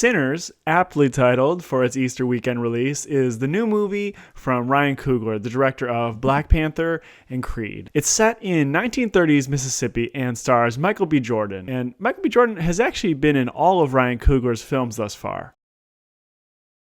Sinners, aptly titled for its Easter weekend release, is the new movie from Ryan Coogler, the director of Black Panther and Creed. It's set in 1930s Mississippi and stars Michael B. Jordan. And Michael B. Jordan has actually been in all of Ryan Coogler's films thus far.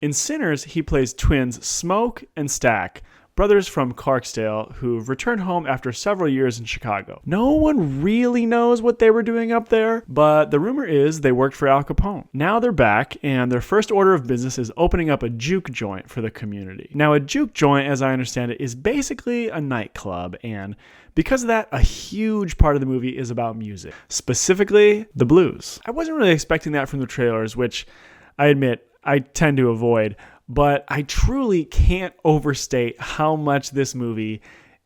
In Sinners, he plays twins Smoke and Stack, brothers from Clarksdale who've returned home after several years in Chicago. No one really knows what they were doing up there, but the rumor is they worked for Al Capone. Now they're back, and their first order of business is opening up a juke joint for the community. Now, a juke joint, as I understand it, is basically a nightclub, and because of that, a huge part of the movie is about music, specifically the blues. I wasn't really expecting that from the trailers, which I admit I tend to avoid, but I truly can't overstate how much this movie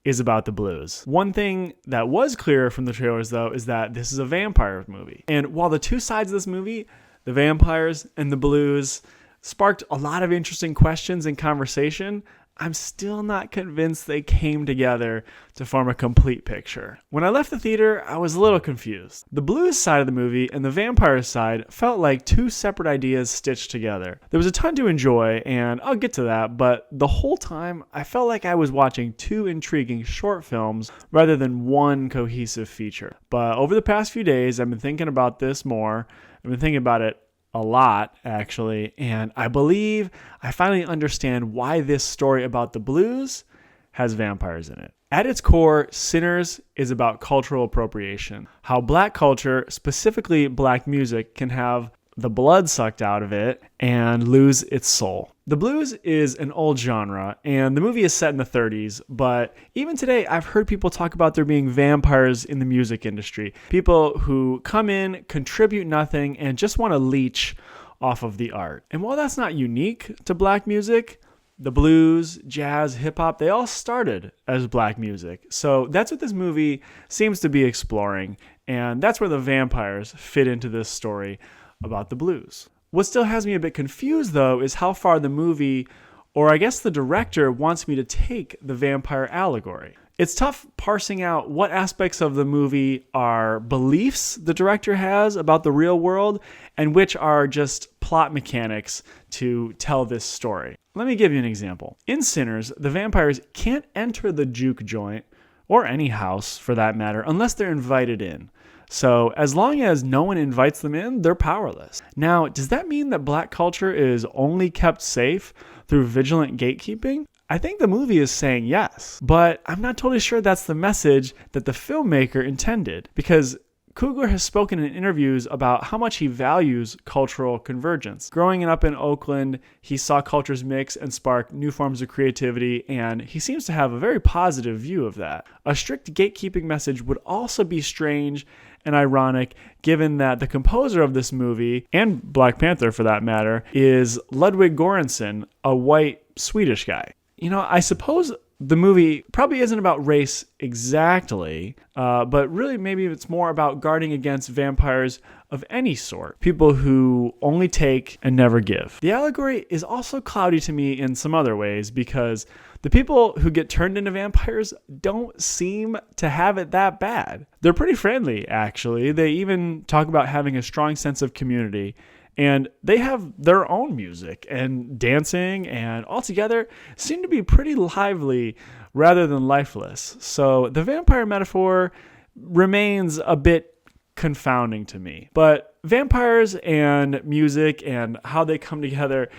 is about the blues. One thing that was clear from the trailers, though, is that this is a vampire movie. And while the two sides of this movie, the vampires and the blues, sparked a lot of interesting questions and conversation, I'm still not convinced they came together to form a complete picture. When I left the theater, I was a little confused. The blues side of the movie and the vampire side felt like two separate ideas stitched together. There was a ton to enjoy, and I'll get to that, but the whole time, I felt like I was watching two intriguing short films rather than one cohesive feature. But over the past few days, I've been thinking about this more. I've been thinking about it a lot, actually, and I believe I finally understand why this story about the blues has vampires in it. At its core, Sinners is about cultural appropriation, how black culture, specifically black music, can have the blood sucked out of it and lose its soul. The blues is an old genre, and the movie is set in the 30s, but even today I've heard people talk about there being vampires in the music industry. People who come in, contribute nothing, and just want to leech off of the art. And while that's not unique to black music, the blues, jazz, hip-hop, they all started as black music. So that's what this movie seems to be exploring, and that's where the vampires fit into this story about the blues. What still has me a bit confused, though, is how far the movie, or I guess the director, wants me to take the vampire allegory. It's tough parsing out what aspects of the movie are beliefs the director has about the real world and which are just plot mechanics to tell this story. Let me give you an example. In Sinners, the vampires can't enter the juke joint, or any house for that matter, unless they're invited in. So as long as no one invites them in, they're powerless. Now, does that mean that black culture is only kept safe through vigilant gatekeeping? I think the movie is saying yes, but I'm not totally sure that's the message that the filmmaker intended, because Coogler has spoken in interviews about how much he values cultural convergence. Growing up in Oakland, he saw cultures mix and spark new forms of creativity, and he seems to have a very positive view of that. A strict gatekeeping message would also be strange and ironic, given that the composer of this movie, and Black Panther for that matter, is Ludwig Göransson, a white Swedish guy. You know, I suppose the movie probably isn't about race exactly, but really maybe it's more about guarding against vampires of any sort, people who only take and never give. The allegory is also cloudy to me in some other ways, because the people who get turned into vampires don't seem to have it that bad. They're pretty friendly, actually. They even talk about having a strong sense of community. And they have their own music and dancing, and altogether seem to be pretty lively rather than lifeless. So the vampire metaphor remains a bit confounding to me. But vampires and music and how they come together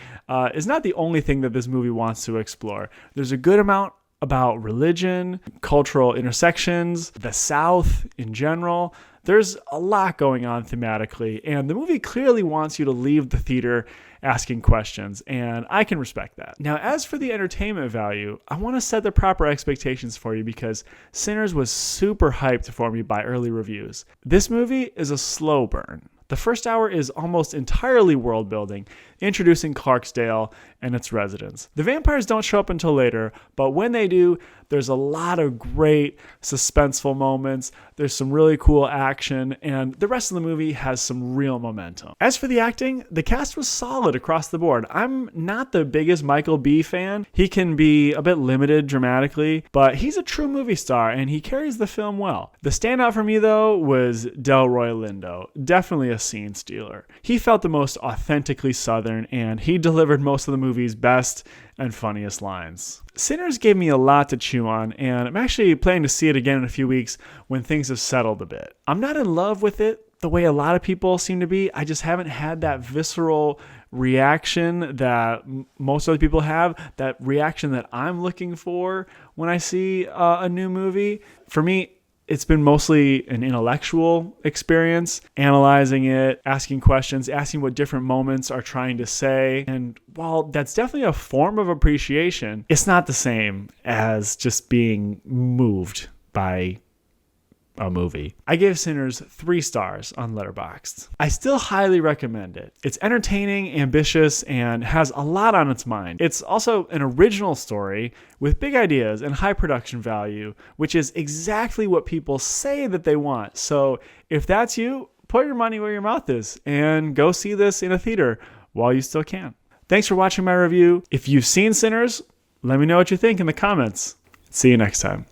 is not the only thing that this movie wants to explore. There's a good amount about religion, cultural intersections, the South in general. There's a lot going on thematically, and the movie clearly wants you to leave the theater asking questions, and I can respect that. Now, as for the entertainment value, I want to set the proper expectations for you, because Sinners was super hyped for me by early reviews. This movie is a slow burn. The first hour is almost entirely world building, introducing Clarksdale and its residents. The vampires don't show up until later, but when they do, There's a lot of great suspenseful moments. There's some really cool action, and the rest of the movie has some real momentum. As for the acting, the cast was solid across the board. I'm not the biggest Michael B. fan. He can be a bit limited dramatically, but he's a true movie star, and he carries the film well. The standout for me, though, was Delroy Lindo. Definitely a scene stealer. He felt the most authentically Southern, and he delivered most of the movie's best and funniest lines. Sinners gave me a lot to chew on, and I'm actually planning to see it again in a few weeks when things have settled a bit. I'm not in love with it the way a lot of people seem to be. I just haven't had that visceral reaction that most other people have, that reaction that I'm looking for when I see a new movie. For me, it's been mostly an intellectual experience, analyzing it, asking questions, asking what different moments are trying to say. And while that's definitely a form of appreciation, it's not the same as just being moved by a movie. I gave Sinners 3 stars on Letterboxd. I still highly recommend it. It's entertaining, ambitious, and has a lot on its mind. It's also an original story with big ideas and high production value, which is exactly what people say that they want. So if that's you, put your money where your mouth is and go see this in a theater while you still can. Thanks for watching my review. If you've seen Sinners, let me know what you think in the comments. See you next time.